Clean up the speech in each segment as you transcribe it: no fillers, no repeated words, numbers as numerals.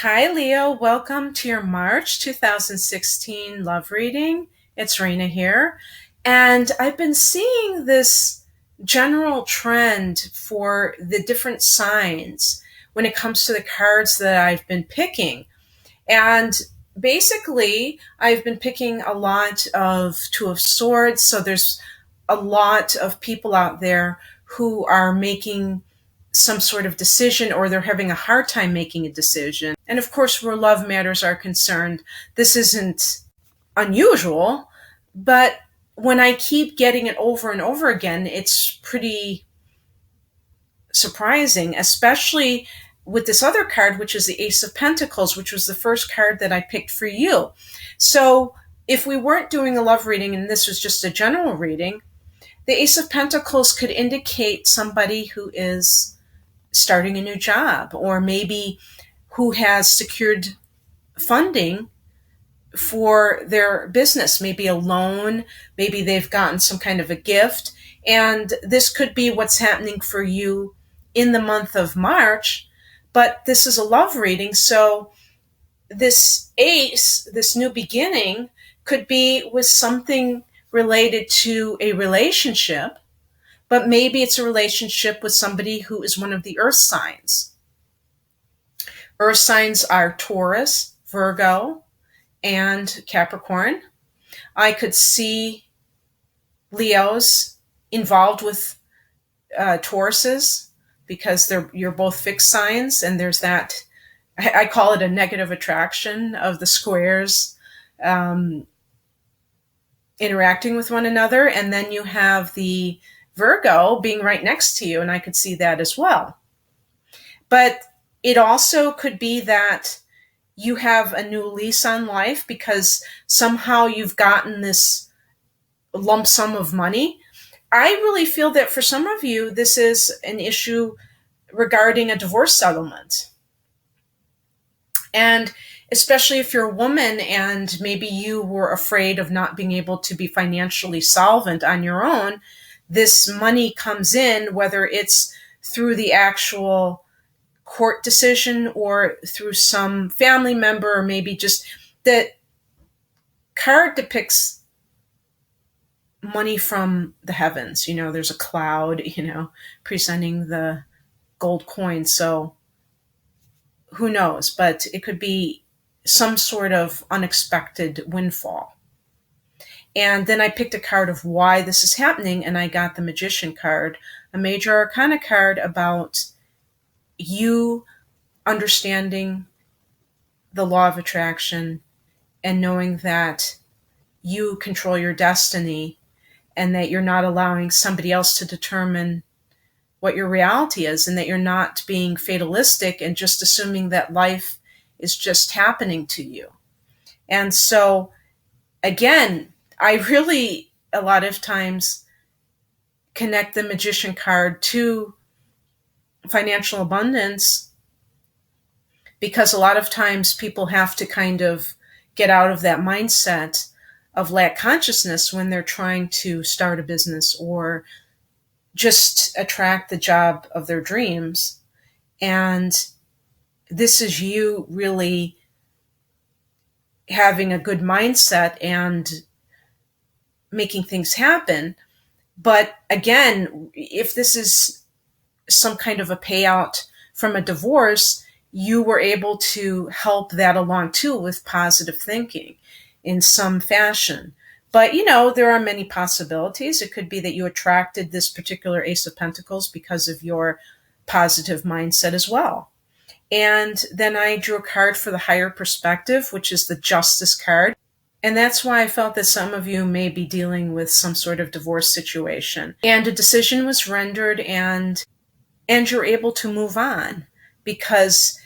Hi, Leo. Welcome to your March 2016 love reading. It's Raina here. And I've been seeing this general trend for the different signs when it comes to the cards that I've been picking. And basically, I've been picking a lot of Two of Swords. So there's a lot of people out there who are making some sort of decision, or they're having a hard time making a decision. And of course, where love matters are concerned, this isn't unusual, but when I keep getting it over and over again, it's pretty surprising, especially with this other card, which is the Ace of Pentacles, which was the first card that I picked for you. So if we weren't doing a love reading and this was just a general reading, the Ace of Pentacles could indicate somebody who is starting a new job, or maybe who has secured funding for their business, maybe a loan, maybe they've gotten some kind of a gift. And this could be what's happening for you in the month of March, but this is a love reading. So this ace, this new beginning, could be with something related to a relationship, but maybe it's a relationship with somebody who is one of the earth signs. Earth signs are Taurus, Virgo, and Capricorn. I could see Leos involved with Tauruses because you're both fixed signs, and there's that, I call it a negative attraction of the squares interacting with one another. And then you have the Virgo being right next to you, and I could see that as well. But it also could be that you have a new lease on life because somehow you've gotten this lump sum of money. I really feel that for some of you, this is an issue regarding a divorce settlement. And especially if you're a woman and maybe you were afraid of not being able to be financially solvent on your own, this money comes in, whether it's through the actual court decision or through some family member, or maybe just that card depicts money from the heavens. There's a cloud, presenting the gold coin. So who knows, but it could be some sort of unexpected windfall. And then I picked a card of why this is happening, and I got the Magician card, a major arcana card about you understanding the law of attraction and knowing that you control your destiny and that you're not allowing somebody else to determine what your reality is, and that you're not being fatalistic and just assuming that life is just happening to you. And so, again, I really, a lot of times, connect the Magician card to financial abundance, because a lot of times people have to kind of get out of that mindset of lack consciousness when they're trying to start a business or just attract the job of their dreams. And this is you really having a good mindset and making things happen. But again, if this is some kind of a payout from a divorce, you were able to help that along too with positive thinking in some fashion. But, there are many possibilities. It could be that you attracted this particular Ace of Pentacles because of your positive mindset as well. And then I drew a card for the higher perspective, which is the Justice card. And that's why I felt that some of you may be dealing with some sort of divorce situation. And a decision was rendered, and you're able to move on, because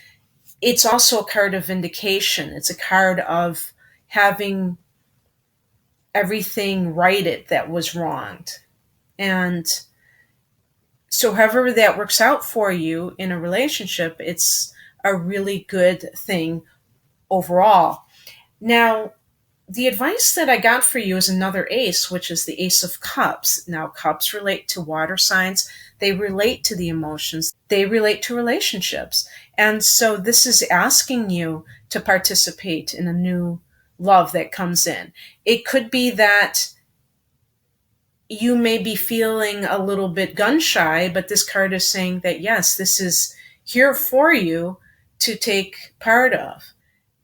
it's also a card of vindication. It's a card of having everything righted that was wronged. And so however that works out for you in a relationship, it's a really good thing overall. Now, the advice that I got for you is another ace, which is the Ace of Cups. Now, cups relate to water signs. They relate to the emotions. They relate to relationships. And so this is asking you to participate in a new love that comes in. It could be that you may be feeling a little bit gun shy, but this card is saying that yes, this is here for you to take part of.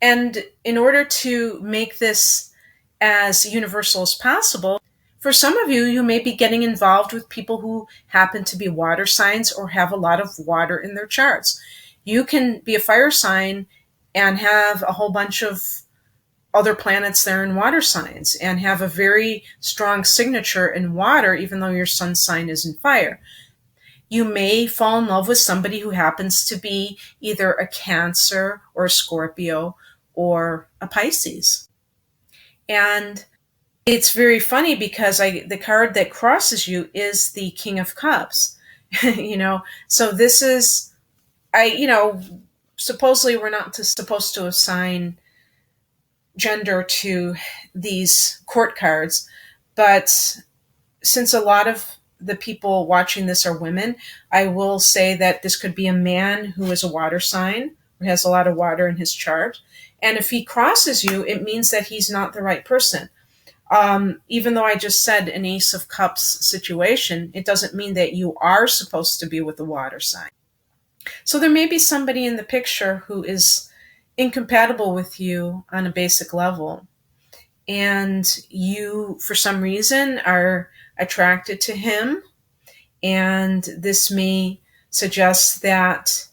And in order to make this as universal as possible, for some of you, you may be getting involved with people who happen to be water signs or have a lot of water in their charts. You can be a fire sign and have a whole bunch of other planets there in water signs and have a very strong signature in water, even though your sun sign is in fire. You may fall in love with somebody who happens to be either a Cancer or a Scorpio or a Pisces. And it's very funny because the card that crosses you is the King of Cups. So this is, supposedly we're not supposed to assign gender to these court cards, but since a lot of the people watching this are women, I will say that this could be a man who is a water sign, who has a lot of water in his chart. And if he crosses you, it means that he's not the right person. Even though I just said an Ace of Cups situation, it doesn't mean that you are supposed to be with a water sign. So there may be somebody in the picture who is incompatible with you on a basic level, and you, for some reason, are attracted to him, and this may suggest that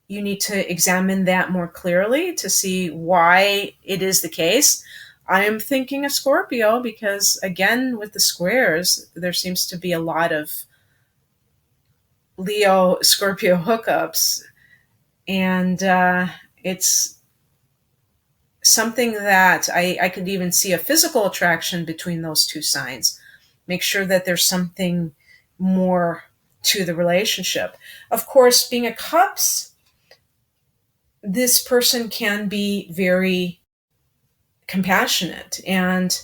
you need to examine that more clearly to see why it is the case. I am thinking a Scorpio because, again, with the squares, there seems to be a lot of Leo Scorpio hookups, and it's something that I could even see a physical attraction between those two signs. Make sure that there's something more to the relationship. Of course, being a Cups, this person can be very compassionate. And,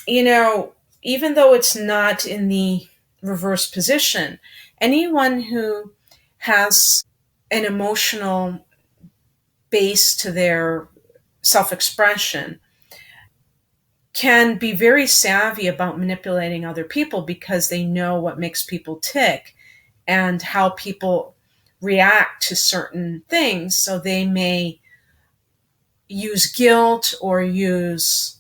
even though it's not in the reverse position, anyone who has an emotional base to their self-expression can be very savvy about manipulating other people because they know what makes people tick and how people react to certain things. So they may use guilt or use,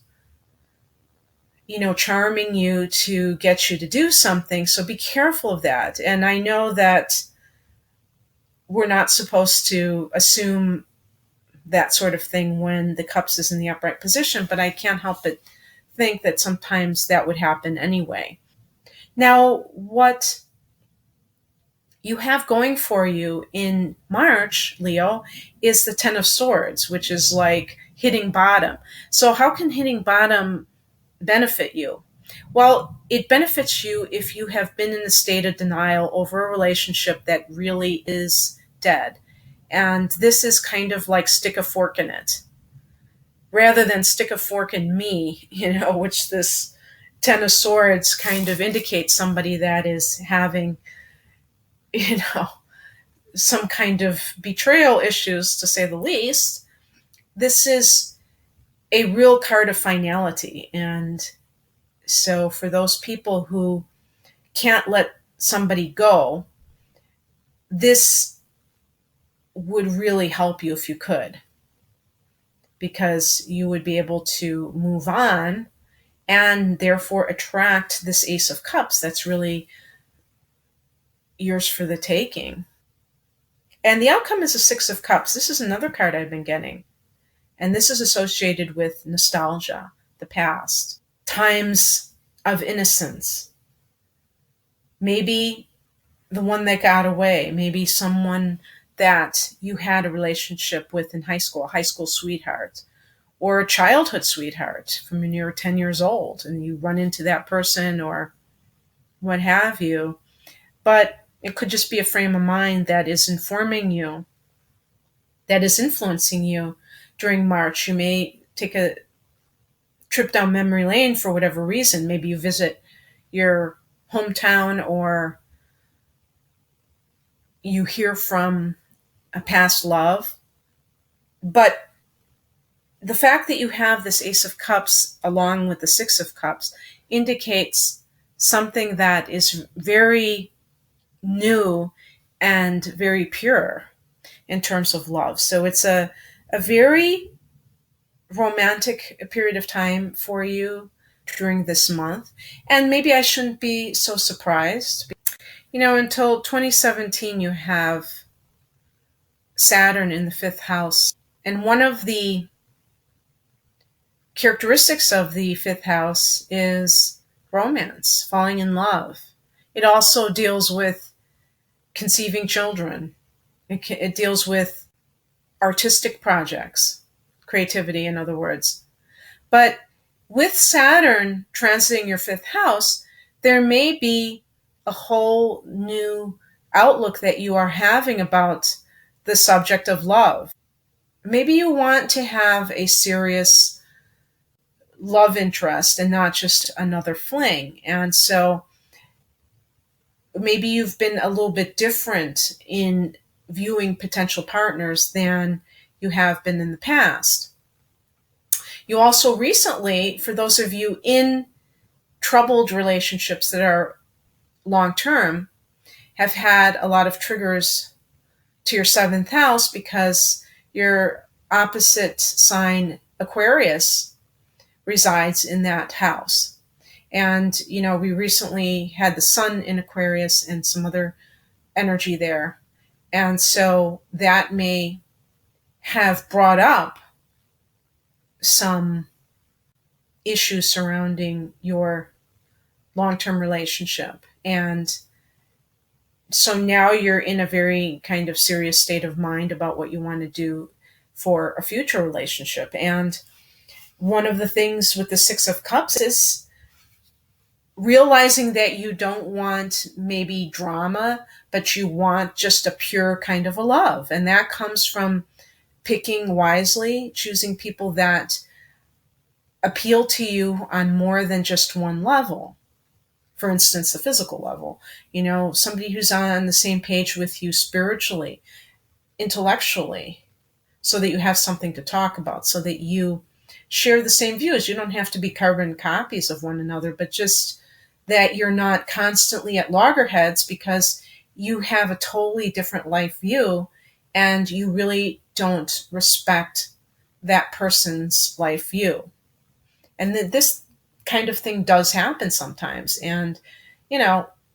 charming you to get you to do something. So be careful of that. And I know that we're not supposed to assume that sort of thing when the Cups is in the upright position, but I can't help but think that sometimes that would happen anyway. Now, what you have going for you in March, Leo, is the Ten of Swords, which is like hitting bottom. So how can hitting bottom benefit you? Well, it benefits you if you have been in a state of denial over a relationship that really is dead. And this is kind of like stick a fork in it, rather than stick a fork in me, which this Ten of Swords kind of indicates somebody that is having, some kind of betrayal issues, to say the least. This is a real card of finality. And so for those people who can't let somebody go, this would really help you if you could, because you would be able to move on and therefore attract this Ace of Cups that's really yours for the taking. And the outcome is a Six of Cups. This is another card I've been getting. And this is associated with nostalgia, the past, times of innocence. Maybe the one that got away, maybe someone that you had a relationship with in high school, a high school sweetheart, or a childhood sweetheart from when you were 10 years old and you run into that person or what have you. But it could just be a frame of mind that is informing you, that is influencing you during March. You may take a trip down memory lane for whatever reason. Maybe you visit your hometown, or you hear from a past love. But the fact that you have this Ace of Cups along with the Six of Cups indicates something that is very new and very pure in terms of love. So it's a very romantic period of time for you during this month. And maybe I shouldn't be so surprised. Until 2017, you have Saturn in the fifth house. And one of the characteristics of the fifth house is romance, falling in love. It also deals with conceiving children. It deals with artistic projects, creativity, in other words. But with Saturn transiting your fifth house, there may be a whole new outlook that you are having about the subject of love. Maybe you want to have a serious love interest and not just another fling. And so maybe you've been a little bit different in viewing potential partners than you have been in the past. You also recently, for those of you in troubled relationships that are long term, have had a lot of triggers to your seventh house because your opposite sign, Aquarius, resides in that house. And, we recently had the sun in Aquarius and some other energy there. And so that may have brought up some issues surrounding your long-term relationship. And so now you're in a very kind of serious state of mind about what you want to do for a future relationship. And one of the things with the Six of Cups is realizing that you don't want maybe drama, but you want just a pure kind of a love. And that comes from picking wisely, choosing people that appeal to you on more than just one level. For instance, the physical level, somebody who's on the same page with you spiritually, intellectually, so that you have something to talk about, so that you share the same views. You don't have to be carbon copies of one another, but just that you're not constantly at loggerheads because you have a totally different life view and you really don't respect that person's life view. And this kind of thing does happen sometimes. And,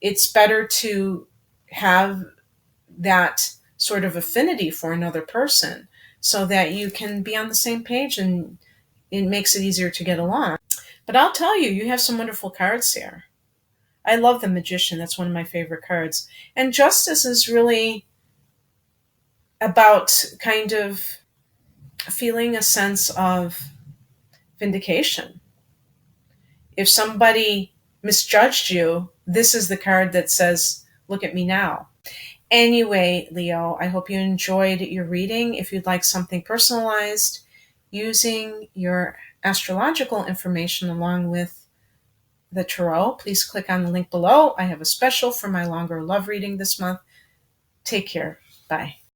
it's better to have that sort of affinity for another person so that you can be on the same page and it makes it easier to get along. But I'll tell you, you have some wonderful cards here. I love the Magician. That's one of my favorite cards. And Justice is really about kind of feeling a sense of vindication. If somebody misjudged you, this is the card that says, look at me now. Anyway, Leo, I hope you enjoyed your reading. If you'd like something personalized using your astrological information along with the tarot, please click on the link below. I have a special for my longer love reading this month. Take care. Bye.